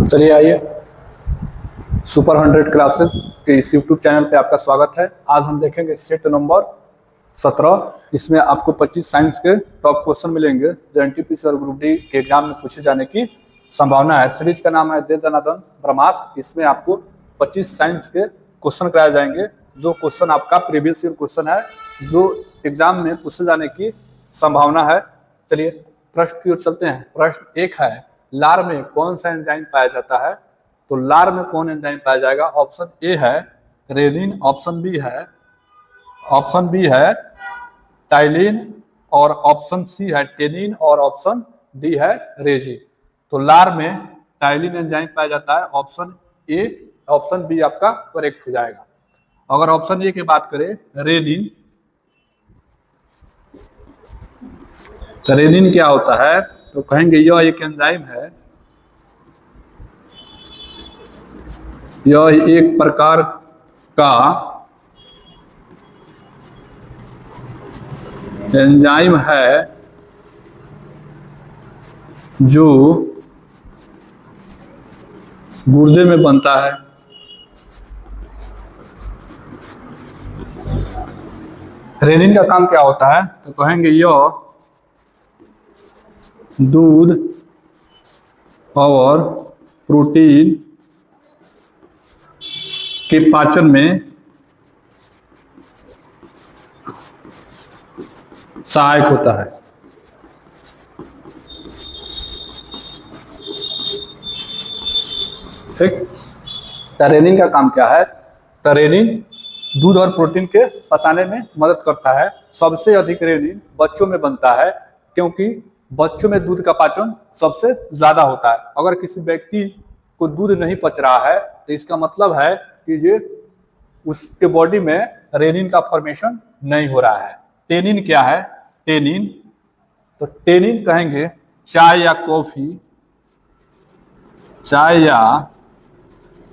चलिए आइए, super 100 classes के इस यूट्यूब चैनल पे आपका स्वागत है। आज हम देखेंगे सेट नंबर 17। इसमें आपको 25 साइंस के टॉप क्वेश्चन मिलेंगे जो एनटीपीसी और ग्रुप डी के एग्जाम में पूछे जाने की संभावना है। सीरीज का नाम है दे दनादन ब्रह्मास्त्र। इसमें आपको 25 साइंस के क्वेश्चन कराए जाएंगे। जो क्वेश्चन आपका प्रीवियस ईयर क्वेश्चन है जो एग्जाम में पूछे जाने की संभावना है। चलिए प्रश्न की ओर चलते हैं। प्रश्न एक है, लार में कौन सा एंजाइम पाया जाता है? तो लार में कौन एंजाइम पाया जाएगा? ऑप्शन ए है रेनिन, ऑप्शन बी है टाइलिन, और ऑप्शन सी है टेनिन, और ऑप्शन डी है रेजी। तो लार में टाइलिन एंजाइम पाया जाता है। ऑप्शन ए, ऑप्शन बी आपका करेक्ट हो जाएगा। अगर ऑप्शन ए की बात करें रेनिन, तो रेनिन क्या होता है? तो कहेंगे यह एक एंजाइम है, यह एक प्रकार का एंजाइम है जो गुर्दे में बनता है। रेनिन का काम क्या होता है? तो कहेंगे यह दूध और प्रोटीन के पाचन में सहायक होता है। ठीक, रेनिन का काम क्या है? रेनिन दूध और प्रोटीन के पचाने में मदद करता है। सबसे अधिक रेनिन बच्चों में बनता है क्योंकि बच्चों में दूध का पाचन सबसे ज्यादा होता है। अगर किसी व्यक्ति को दूध नहीं पच रहा है तो इसका मतलब है कि ये उसके बॉडी में रेनिन का फॉर्मेशन नहीं हो रहा है। टेनिन क्या है? टेनिन, तो टेनिन कहेंगे चाय या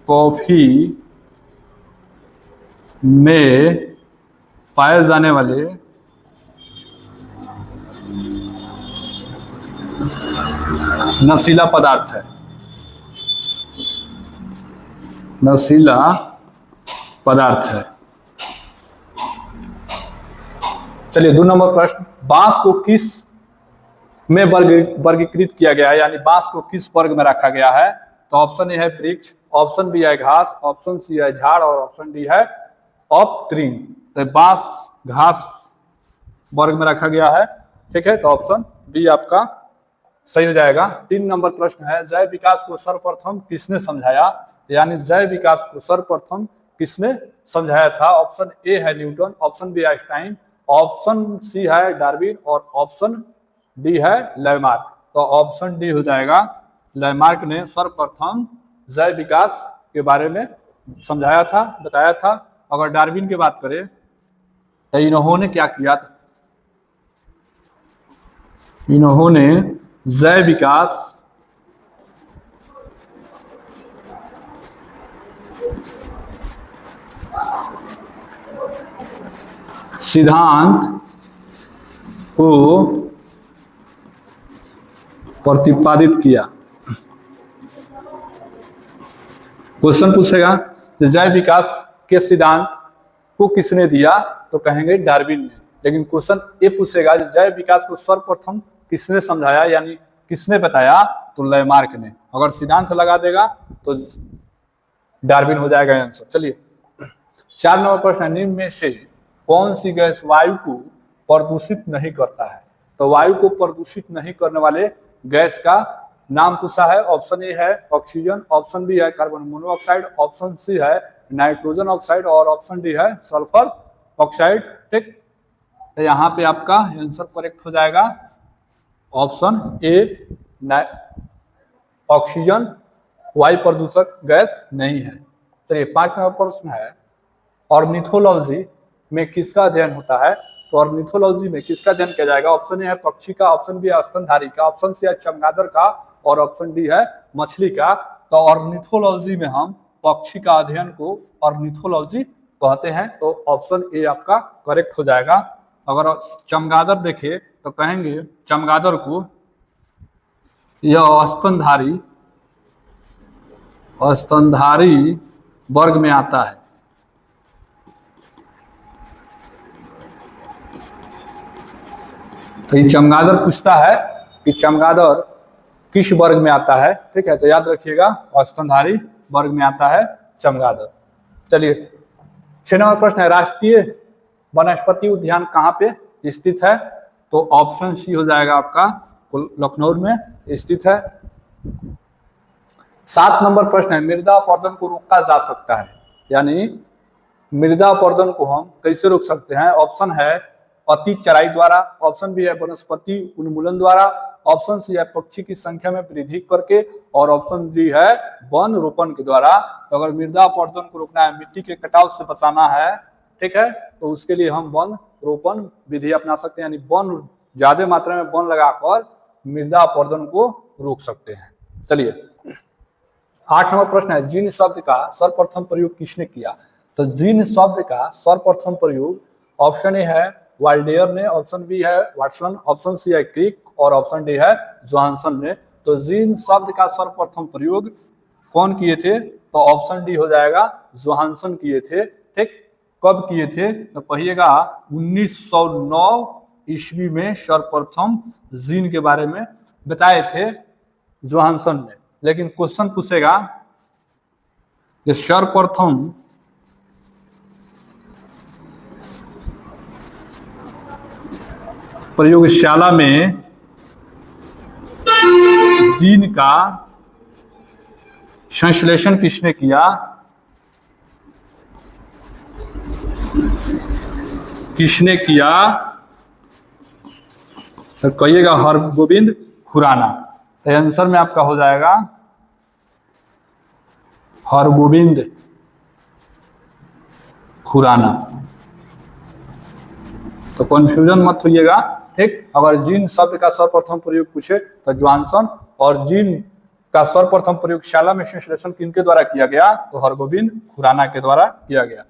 कॉफी में पाए जाने वाले नशीला पदार्थ है। नशीला पदार्थ है। चलिए 2 नंबर प्रश्न, बांस को किस में वर्गीकृत किया गया है, यानी बांस को किस वर्ग में रखा गया है? तो ऑप्शन ए है वृक्ष, ऑप्शन बी है घास, ऑप्शन सी है झाड़, और ऑप्शन डी है अपतृण। तो बांस घास वर्ग में रखा गया है। ठीक है, तो ऑप्शन बी आपका सही हो जाएगा। 3 नंबर प्रश्न है, जैव विकास को सर्वप्रथम किसने समझाया? यानी जैव विकास को सर्वप्रथम किसने समझाया था? ऑप्शन ए है Newton, option B Einstein, option C है डार्विन, और ऑप्शन डी है लैमार्क। तो ऑप्शन डी हो जाएगा। लैमार्क ने सर्वप्रथम जैव विकास के बारे में समझाया था, बताया था। अगर डार्विन की बात करें तो इन्होंने क्या किया था? इन्होंने जैव विकास सिद्धांत को प्रतिपादित किया। क्वेश्चन पूछेगा जैव विकास के सिद्धांत को किसने दिया? तो कहेंगे डार्विन ने। लेकिन क्वेश्चन ये पूछेगा जैव विकास को सर्वप्रथम किसने समझाया, यानी किसने बताया? तो लैमार्क ने। अगर सिद्धांत लगा देगा तो डार्विन हो जाएगा आंसर। चलिए 4 नंबर प्रश्न, निम्न में से कौन सी गैस वायु को प्रदूषित नहीं करता है? तो वायु को प्रदूषित नहीं करने वाले गैस का नाम पूछा है। ऑप्शन ए है ऑक्सीजन, ऑप्शन बी है कार्बन मोनोऑक्साइड, ऑप्शन सी है नाइट्रोजन ऑक्साइड, और ऑप्शन डी है सल्फर ऑक्साइड। ठीक, तो यहाँ पे आपका आंसर करेक्ट हो जाएगा ऑप्शन ए, ऑक्सीजन वायु प्रदूषक गैस नहीं है। चलिए 5 नंबर प्रश्न है, ऑर्निथोलॉजी में किसका अध्ययन होता है? तो ऑर्निथोलॉजी में किसका अध्ययन किया जाएगा? ऑप्शन ए है पक्षी का, ऑप्शन बी है स्तनधारी का, ऑप्शन सी है चमगादड़ का, और ऑप्शन डी है मछली का। तो ऑर्निथोलॉजी में हम पक्षी का अध्ययन को ऑर्निथोलॉजी कहते हैं। तो ऑप्शन ए आपका करेक्ट हो जाएगा। अगर चमगादड़ देखे तो कहेंगे चमगादड़ को यह स्तनधारी स्तनधारी वर्ग में आता है। तो ये चमगादड़ पूछता है कि चमगादड़ किस वर्ग में आता है। ठीक है, तो याद रखिएगा स्तनधारी वर्ग में आता है चमगादड़। चलिए 6 नंबर प्रश्न है, राष्ट्रीय वनस्पति उद्यान कहाँ पे स्थित है। तो ऑप्शन सी हो जाएगा आपका, लखनऊ में स्थित है। 7 नंबर प्रश्न है, मृदा अपरदन को रोका जा सकता है, यानी मृदा अपरदन को हम कैसे रोक सकते हैं। ऑप्शन है अति चराई द्वारा, ऑप्शन बी है वनस्पति उन्मूलन द्वारा, ऑप्शन सी है पक्षी की संख्या में वृद्धि करके, और ऑप्शन डी है वन रोपण के द्वारा। तो अगर मृदा अपरदन को रोकना है, मिट्टी के कटाव से बचाना है, ठीक है, तो उसके लिए हम वन रोपण विधि अपना सकते हैं, यानी वन ज्यादा मात्रा में वन लगाकर मृदा अपरदन को रोक सकते हैं। चलिए 8 नंबर प्रश्न है, जीन शब्द का सर्वप्रथम प्रयोग किसने किया। तो जीन शब्द का सर्वप्रथम प्रयोग ऑप्शन ए है वाल्डेयर ने, ऑप्शन बी है वाटसन, ऑप्शन सी है क्रिक, और ऑप्शन डी है जोहानसन ने। तो जीन शब्द का सर्वप्रथम प्रयोग कौन किए थे। तो ऑप्शन डी हो जाएगा, जोहानसन किए थे। ठीक, कब किए थे तो कहिएगा 1909 ईस्वी में सर्वप्रथम जीन के बारे में बताए थे जोहानसन ने। लेकिन क्वेश्चन पूछेगा कि सर्वप्रथम प्रयोगशाला में जीन का संश्लेषण किसने किया। किसने किया तो कहिएगा हरगोविंद खुराना। तो आंसर में आपका हो जाएगा हरगोविंद खुराना। तो कंफ्यूजन मत होइएगा। ठीक, अगर जीन शब्द का सर्वप्रथम प्रयोग पूछे तो जोहानसन, और जीन का सर्वप्रथम प्रयोगशाला में संश्लेषण किनके द्वारा किया गया तो हरगोविंद खुराना के द्वारा किया गया।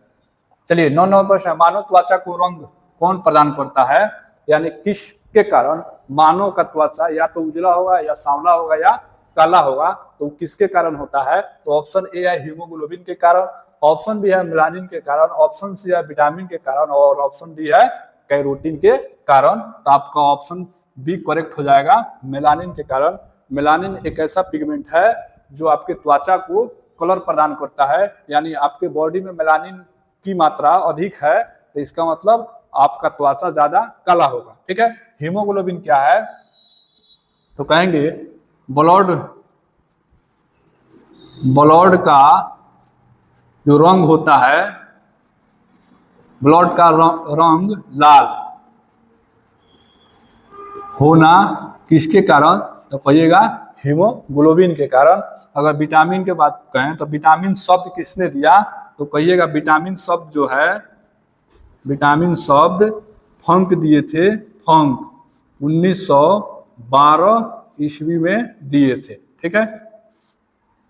चलिए 9 नंबर प्रश्न, मानव त्वचा को रंग कौन प्रदान करता है, यानी किसके कारण मानव का त्वचा या तो उजला होगा या सांवला होगा या काला होगा। तो किसके कारण होता है। तो ऑप्शन ए है हीमोग्लोबिन के कारण, ऑप्शन बी है मेलानिन के कारण, ऑप्शन सी है विटामिन के कारण, और ऑप्शन डी है कैरोटीन के कारण। तो आपका ऑप्शन बी करेक्ट हो जाएगा, मेलानिन के कारण। मेलानिन एक ऐसा पिगमेंट है जो आपके त्वचा को कलर प्रदान करता है, यानी आपके बॉडी में मेलानिन की मात्रा अधिक है तो इसका मतलब आपका त्वचा ज्यादा काला होगा। ठीक है, हीमोग्लोबिन क्या है तो कहेंगे ब्लड का जो रंग होता है, ब्लड का रंग लाल होना किसके कारण तो कहिएगा हीमोग्लोबिन के कारण। अगर विटामिन के बात कहें तो विटामिन शब्द किसने दिया तो कहिएगा विटामिन शब्द जो है, विटामिन शब्द फंक दिए थे, फंक 1912 ईस्वी में दिए थे। ठीक है,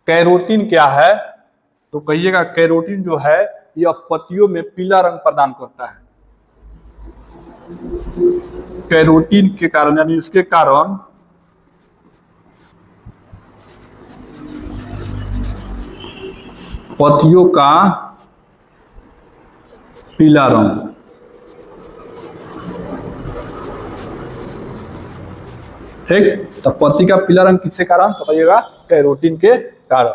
कैरोटीन क्या है तो कहिएगा कैरोटीन जो है यह पत्तियों में पीला रंग प्रदान करता है। कैरोटीन के कारण, यानी इसके कारण पत्तियों का पीला रंग। ठीक, तो पत्ती का पीला रंग किसके कारण तो कहिएगा कैरोटीन के कारण।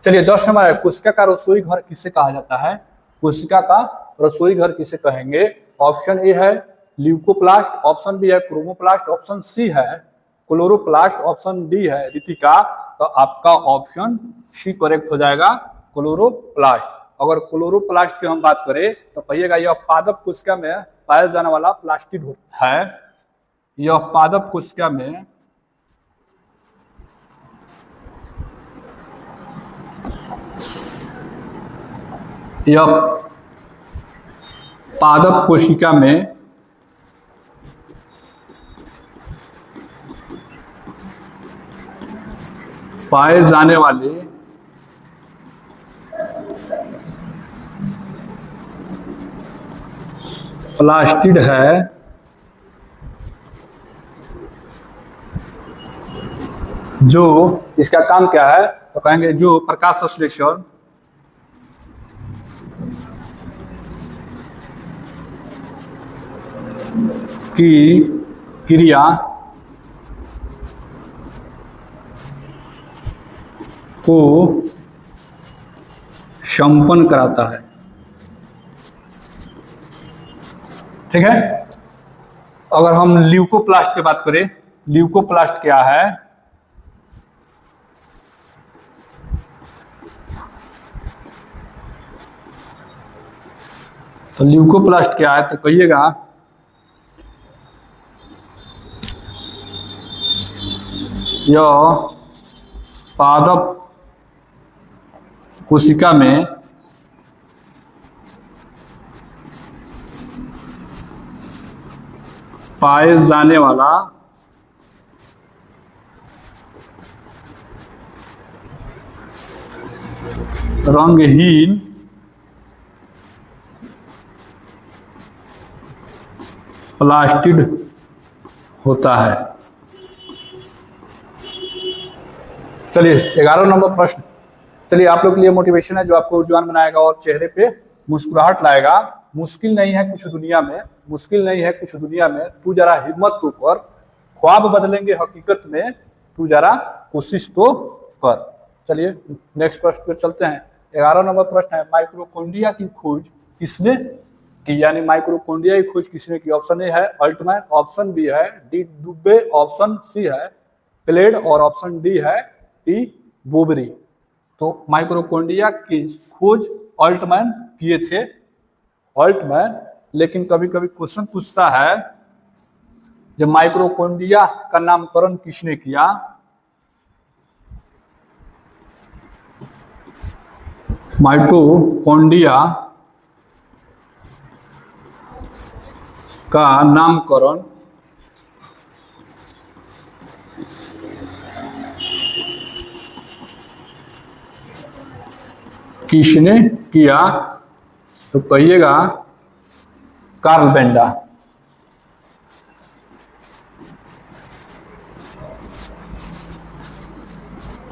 चलिए 10 नंबर है, कोशिका का रसोई घर किसे कहा जाता है। कोशिका का रसोई घर किसे कहेंगे। ऑप्शन ए है ल्यूकोप्लास्ट, ऑप्शन बी है क्रोमोप्लास्ट, ऑप्शन सी है क्लोरोप्लास्ट, ऑप्शन डी है रितिका। तो आपका ऑप्शन सी करेक्ट हो जाएगा, क्लोरोप्लास्ट। अगर क्लोरोप्लास्ट की हम बात करें तो कहिएगा यह पादप कोशिका में पाया जाने वाला प्लास्टिड है। यह पादप कोशिका में पाए जाने वाले प्लास्टिड है। जो इसका काम क्या है, तो कहेंगे जो प्रकाश संश्लेषण की क्रिया को संपन्न कराता है। ठीक है। अगर हम ल्यूकोप्लास्ट की बात करें, ल्यूकोप्लास्ट क्या है, तो ल्यूकोप्लास्ट क्या है, तो कहिएगा यह पादप कोशिका में पाए जाने वाला रंगहीन प्लास्टिड होता है। चलिए 11 नंबर प्रश्न। चलिए आप लोग के लिए मोटिवेशन है जो आपको ऊर्जावान बनाएगा और चेहरे पे मुस्कुराहट लाएगा। मुश्किल नहीं है कुछ दुनिया में, मुश्किल नहीं है कुछ दुनिया में, तू जरा हिम्मत तो कर, ख्वाब बदलेंगे हकीकत में, तू जरा कोशिश तो कर। चलिए नेक्स्ट प्रश्न पे चलते हैं। 11 नंबर प्रश्न है, माइक्रोकोन्डिया की खोज किसने की, यानी माइक्रोकोन्डिया की खोज किसने की। ऑप्शन ए है अल्टमैन, ऑप्शन बी है डी दुबे, ऑप्शन सी है प्लेड और ऑप्शन डी है टी बोबरी। तो माइक्रोकोन्डिया की खोज अल्टमैन किए थे, अल्टमैन। लेकिन कभी कभी क्वेश्चन पूछता है जब माइक्रोकोन्डिया का नामकरण किसने किया, माइटोकॉन्ड्रिया का नामकरण किसने किया, तो कहिएगा कार्ल बेंडा।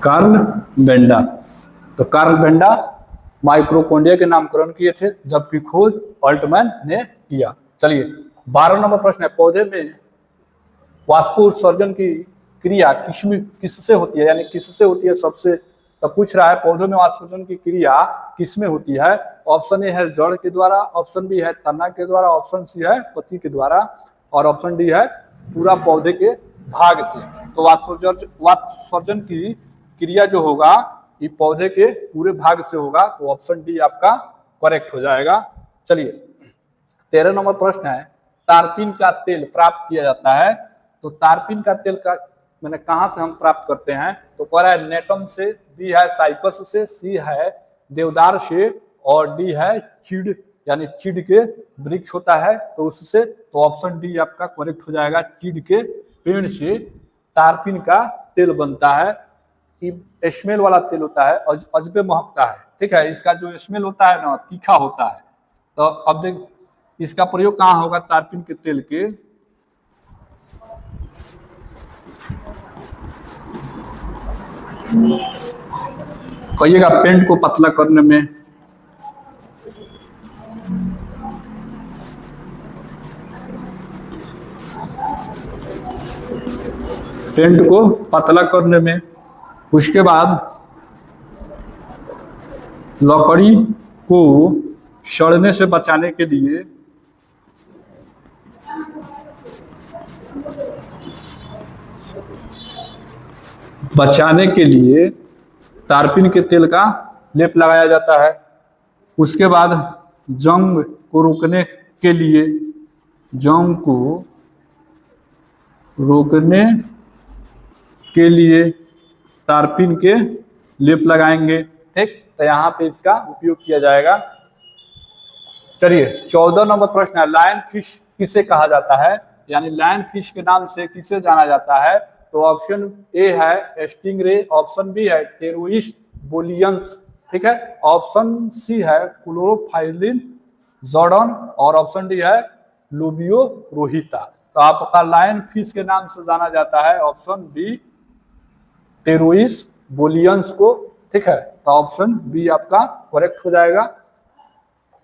Carl Benda. तो कार्ल बेंडा माइक्रोकोन्डिया के नामकरण किए थे, जबकि खोज अल्टमैन ने किया। चलिए 12 नंबर प्रश्न है, पौधे में वाष्पोत्सर्जन की क्रिया किससे होती है, यानी किससे होती है सबसे, तब पूछ रहा है पौधों में वाष्पोत्सर्जन की क्रिया किसमें होती है। ऑप्शन ए है जड़ के द्वारा, ऑप्शन बी है तना के द्वारा, ऑप्शन सी है पत्ती के द्वारा और ऑप्शन डी है पूरा पौधे के भाग से। तो वाष्पोत्सर्जन की क्रिया जो होगा ये पौधे के पूरे भाग से होगा, तो ऑप्शन डी आपका करेक्ट हो जाएगा। चलिए 13 नंबर प्रश्न है, तारपीन का तेल प्राप्त किया जाता है। तो तारपीन का तेल का मैंने कहां से हम प्राप्त करते हैं, तो कह रहा है नेटम से, बी है साइकस से, सी है देवदार से और डी है चीड़, यानी चीड़ के वृक्ष होता है तो उससे। तो ऑप्शन डी आपका करेक्ट हो जाएगा, चीड़ के पेड़ से तारपीन का तेल बनता है। स्मेल वाला तेल होता है, अजबे महकता है। ठीक है, इसका जो स्मेल होता है ना तीखा होता है। तो अब देख इसका प्रयोग कहाँ होगा, तारपीन के तेल के कहिएगा पेंट को पतला करने में, पेंट को पतला करने में, उसके बाद लकड़ी को सड़ने से बचाने के लिए तारपीन के तेल का लेप लगाया जाता है। उसके बाद जंग को रोकने के लिए, जंग को रोकने के लिए तारपीन के लेप लगाएंगे। ठीक, तो यहाँ पे इसका उपयोग किया जाएगा। चलिए 14 नंबर प्रश्न है, लायन फिश किसे कहा जाता है, यानी लायन फिश के नाम से किसे जाना जाता है। तो ऑप्शन ए है स्टिंगरे, ऑप्शन बी है टेरोइस्ट बोलियंस, ठीक है, ऑप्शन सी है क्लोरोफाइलिन जॉर्डन और ऑप्शन डी है लोबियो रोहिता। तो आपका लायन फिश के नाम से जाना जाता है ऑप्शन बी टेरोइस बोलियंस को, ठीक है। तो ऑप्शन बी आपका करेक्ट हो जाएगा।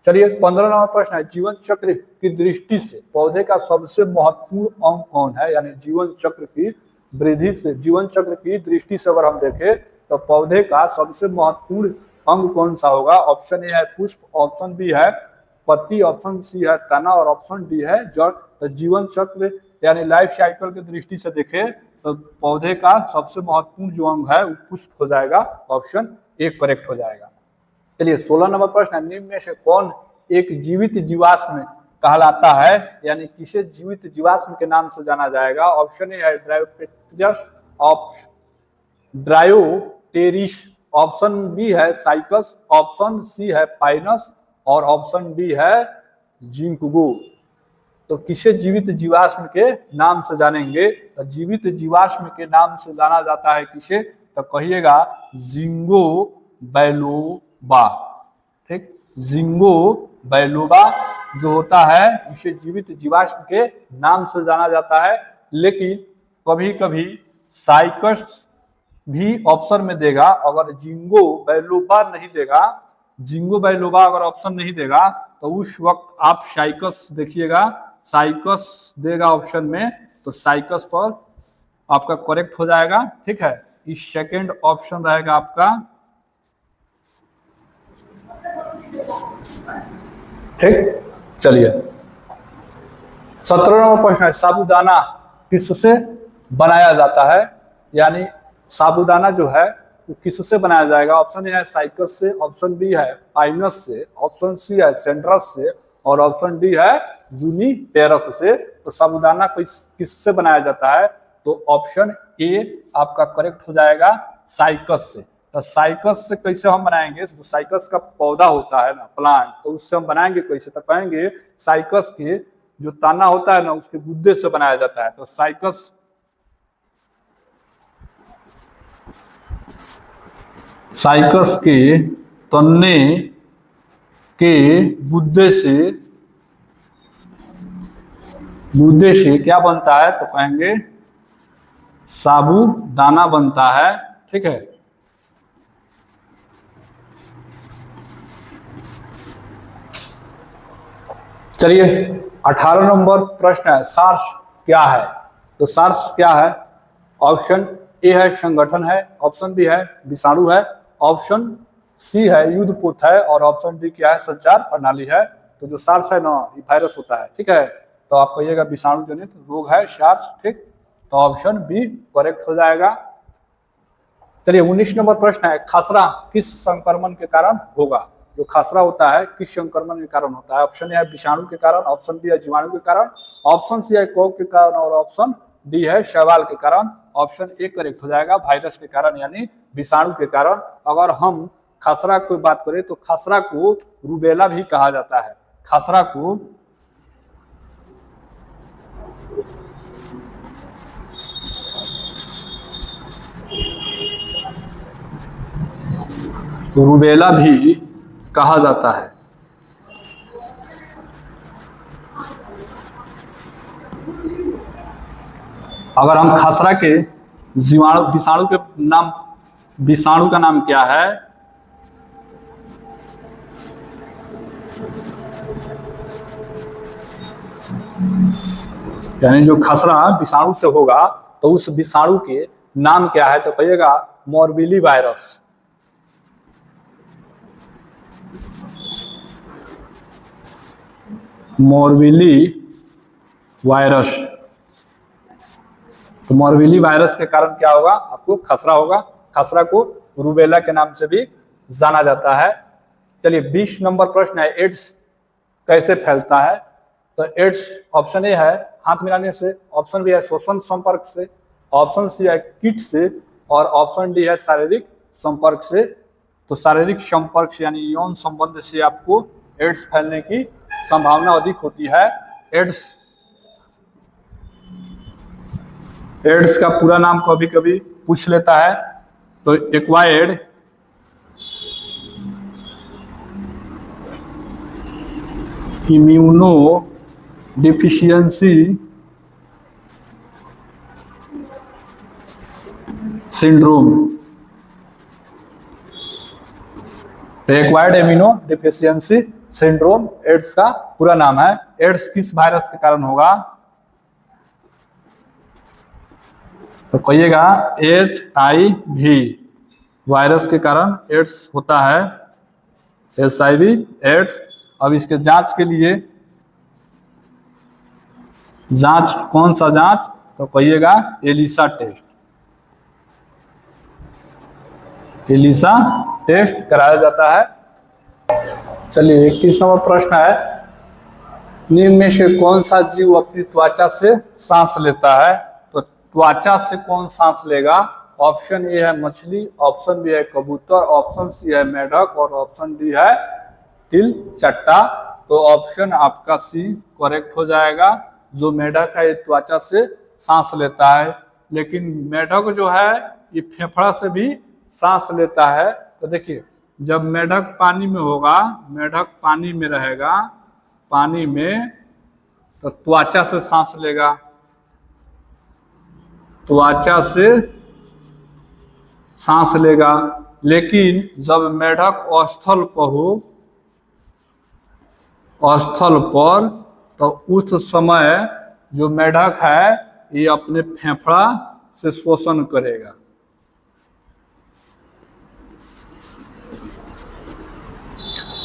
चलिए 15 नंबर प्रश्न है, जीवन चक्र की दृष्टि से पौधे का सबसे महत्वपूर्ण अंग कौन है? यानी जीवन चक्र की वृद्धि से, जीवन चक्र की दृष्टि से अगर हम देखें तो पौधे का सबसे महत्वपूर्ण अंग कौन सा होगा? ऑप्शन ए है पुष्प, ऑप्शन बी है पत्ती, ऑप्शन सी है तना और ऑप्शन डी है जड़। तो जीवन चक्र यानी लाइफ साइकिल की दृष्टि से देखें तो पौधे का सबसे महत्वपूर्ण जो अंग है वो पुष्प हो जाएगा, ऑप्शन ए करेक्ट हो जाएगा। चलिए 16 नंबर प्रश्न है, निम्न में से कौन एक जीवित जीवाश्म कहलाता है? यानी किसे जीवित जीवाश्म के नाम से जाना जाएगा? ऑप्शन ए है ड्रायोपेट्रियस, ड्रायोटेरिस, ऑप्शन बी है साइकस, ऑप्शन सी है पाइनस और ऑप्शन डी है जिंकगो। तो किसे जीवित जीवाश्म के नाम से जानेंगे? तो जीवित जीवाश्म के नाम से जाना जाता है किसे? तो कहिएगा जिंगो बैलोबा, ठीक। जिंगो बैलोबा जो होता है इसे जीवित जीवाश्म के नाम से जाना जाता है। लेकिन कभी कभी साइकस भी ऑप्शन में देगा, अगर जिंगो बैलोबा नहीं देगा, जिंगो बैलोबा अगर ऑप्शन नहीं देगा तो उस वक्त आप साइकस देखिएगा, साइकस देगा ऑप्शन में तो साइकस पर आपका करेक्ट हो जाएगा, ठीक है। इस सेकंड ऑप्शन रहेगा आपका, ठीक। चलिए 17 नंबर प्रश्न है, साबूदाना किससे बनाया जाता है? यानी साबूदाना जो है वो किससे बनाया जाएगा? ऑप्शन ए है साइकस से, ऑप्शन बी है पाइनस से, ऑप्शन सी है सेंड्रस से और ऑप्शन डी है जूनिपेरस से। तो साबूदाना किससे बनाया जाता है? तो ऑप्शन ए आपका करेक्ट हो जाएगा साइकस से। तो साइकस से कैसे हम बनाएंगे? जो साइकस का पौधा होता है ना, प्लांट, तो उससे हम बनाएंगे कैसे? तो कहेंगे साइकस के जो तना होता है ना उसके गुद्दे से बनाया जाता है। तो साइकस के तने के गुद्दे से क्या बनता है? तो कहेंगे साबूदाना बनता है, ठीक है। चलिए 18 नंबर प्रश्न है, सार्स क्या है? तो सार्स क्या है? ऑप्शन ए है संगठन है, ऑप्शन बी है विषाणु है, ऑप्शन सी है युद्धपोत है और ऑप्शन डी क्या है? संचार प्रणाली है। तो जो सार्स है ना ये वायरस होता है, ठीक है। तो आप कहिएगा विषाणु जनित रोग है सार्स, ठीक। तो ऑप्शन बी करेक्ट हो जाएगा। चलिए 19 नंबर प्रश्न है, खसरा किस संक्रमण के कारण होगा? जो खसरा होता है किस संक्रमण के कारण होता है? ऑप्शन ए है विषाणु के कारण, ऑप्शन बी है जीवाणु के कारण, ऑप्शन सी है कोक के कारण और ऑप्शन डी है शैवाल के कारण। ऑप्शन ए करेक्ट हो जाएगा, वायरस के कारण यानी विषाणु के कारण। अगर हम खसरा की बात करें तो खसरा को रूबेला भी कहा जाता है। खसरा को रूबेला भी कहा जाता है। अगर हम खसरा के विषाणु के नाम, विषाणु का नाम क्या है? यानी जो खसरा विषाणु से होगा तो उस विषाणु के नाम क्या है? तो कहिएगा मोरबिली वायरस। Morbilli virus. तो मोरबिली वायरस के कारण क्या होगा? आपको खसरा होगा। खसरा को रूबेला के नाम से भी जाना जाता है। चलिए 20 नंबर प्रश्न है, एड्स कैसे फैलता है? तो एड्स ऑप्शन ए है हाथ मिलाने से, ऑप्शन बी है श्वसन संपर्क से, ऑप्शन सी है कीट से और ऑप्शन डी है शारीरिक संपर्क से। तो शारीरिक संपर्क से यानी यौन संबंध से आपको एड्स फैलने की संभावना अधिक होती है। एड्स का पूरा नाम कभी कभी पूछ लेता है, तो acquired immuno deficiency syndrome. Acquired amino deficiency syndrome AIDS का पूरा नाम है। एड्स किस वायरस के कारण होगा? तो कहिएगा HIV वायरस के कारण एड्स होता है। HIV AIDS. अब इसके जांच के लिए जांच, कौन सा जांच? तो कहिएगा एलिसा टेस्ट। एलिसा टेस्ट कराया जाता है। चलिए 21 नंबर प्रश्न है, निम्न में से कौन सा जीव अपनी त्वचा से सांस लेता है? तो त्वचा से कौन सांस लेगा? ऑप्शन ए है मछली, ऑप्शन बी है कबूतर, ऑप्शन सी है मेढक और ऑप्शन डी है तिल चट्टा। तो ऑप्शन आपका सी करेक्ट हो जाएगा। जो मेढक है ये त्वचा से सांस लेता है, लेकिन मेढक जो है ये फेफड़ा से भी सांस लेता है। तो देखिए, जब मेढक पानी में होगा, मेढक पानी में रहेगा, पानी में, तो त्वचा से सांस लेगा, त्वचा से सांस लेगा। लेकिन जब मेढक स्थल पर हो, स्थल पर, तो उस समय जो मेढक है ये अपने फेफड़ा से श्वसन करेगा।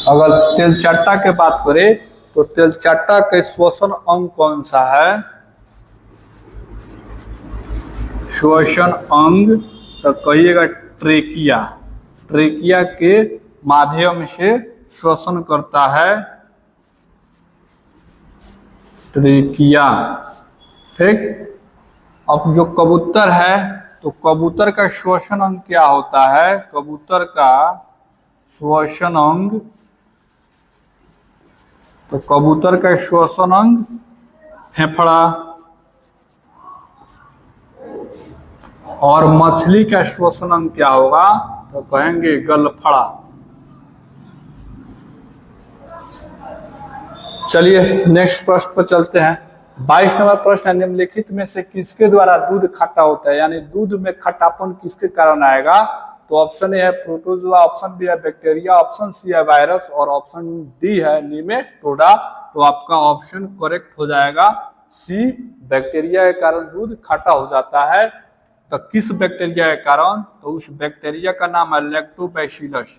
अगर तेलचट्टा के बात करें तो तेलचट्टा के श्वसन अंग कौन सा है? श्वसन अंग तो कहिएगा ट्रेकिया। ट्रेकिया के माध्यम से श्वसन करता है ट्रेकिया। ठीक। अब जो कबूतर है, तो कबूतर का श्वसन अंग क्या होता है? कबूतर का श्वसन अंग, तो कबूतर का श्वसन अंग फेफड़ा। और मछली का श्वसन अंग क्या होगा? तो कहेंगे गलफड़ा। चलिए नेक्स्ट प्रश्न पर चलते हैं। 22 नंबर प्रश्न है, निम्नलिखित में से किसके द्वारा दूध खट्टा होता है? यानी दूध में खट्टापन किसके कारण आएगा? तो ऑप्शन ए है प्रोटोजोआ, ऑप्शन बी है बैक्टीरिया, ऑप्शन सी है वायरस और ऑप्शन डी है निमेटोडा। तो आपका ऑप्शन करेक्ट हो जाएगा सी, बैक्टीरिया के कारण दूध खट्टा हो जाता है। तो किस बैक्टीरिया के कारण? तो उस बैक्टीरिया का नाम है लैक्टोबैसिलस।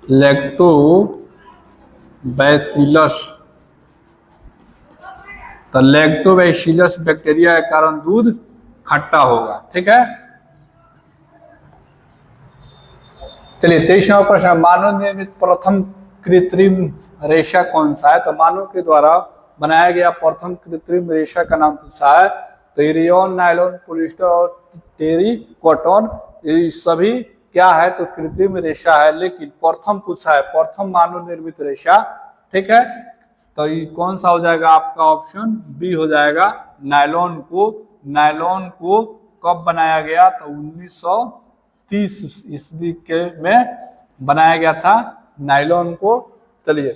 लैक्टोबैसिलस। तो लैक्टोबैसिलस बैक्टीरिया के कारण दूध खट्टा होगा। ठीक है। चलिए 23वां प्रश्न, मानव निर्मित प्रथम कृत्रिम रेशा कौन सा है? तो मानव के द्वारा बनाया गया प्रथम कृत्रिम रेशा का नाम पूछा है। तो रेयॉन, नायलॉन, पॉलिएस्टर और टेरिकॉटन, ये सभी क्या है? तो कृत्रिम रेशा है। लेकिन प्रथम पूछा है, प्रथम मानव निर्मित रेशा। ठीक है। तो ये कौन सा हो जाएगा? आपका ऑप्शन बी हो जाएगा नायलॉन को। नायलॉन को कब बनाया गया? तो 1930 ईस्वी के में बनाया गया था नायलॉन को। चलिए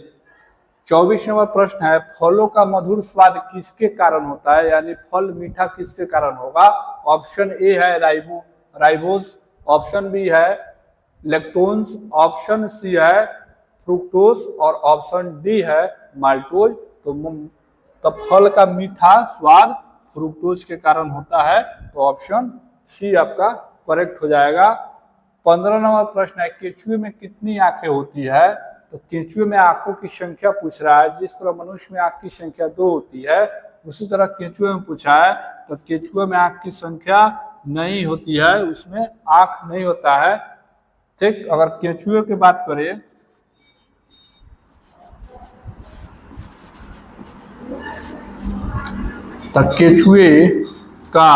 24 नंबर प्रश्न है, फलों का मधुर स्वाद किसके कारण होता है? यानी फल मीठा किसके कारण होगा? ऑप्शन ए है राइबोज, ऑप्शन बी है लैक्टोन्स, ऑप्शन सी है फ्रुक्टोज और ऑप्शन डी है माल्टोज। तो फल का मीठा स्वाद फ्रुक्टोज के कारण होता है। तो ऑप्शन सी आपका करेक्ट हो जाएगा। 15 नंबर प्रश्न है, केचुए में कितनी आंखें होती है? तो केचुए में आंखों की संख्या पूछ रहा है। जिस तरह मनुष्य में आंख की संख्या 2 होती है, उसी तरह केचुए में पूछा है। तो केचुए में आंख की संख्या नहीं होती है, उसमें आंख नहीं होता है। ठीक। अगर केचुए की बात करें तो केचुए का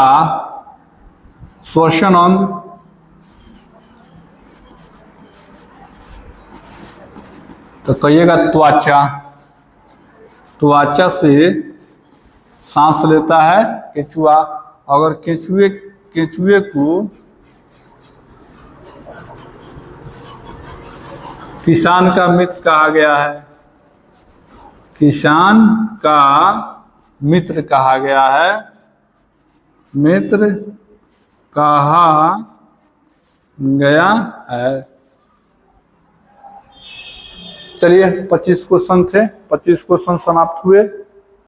श्वसन अंग तो कहिएगा त्वचा। त्वचा से सांस लेता है केचुआ। अगर केचुए को किसान का मित्र कहा गया है, किसान का मित्र कहा गया है, मित्र कहा गया है। चलिए 25 क्वेश्चन थे, 25 क्वेश्चन समाप्त हुए।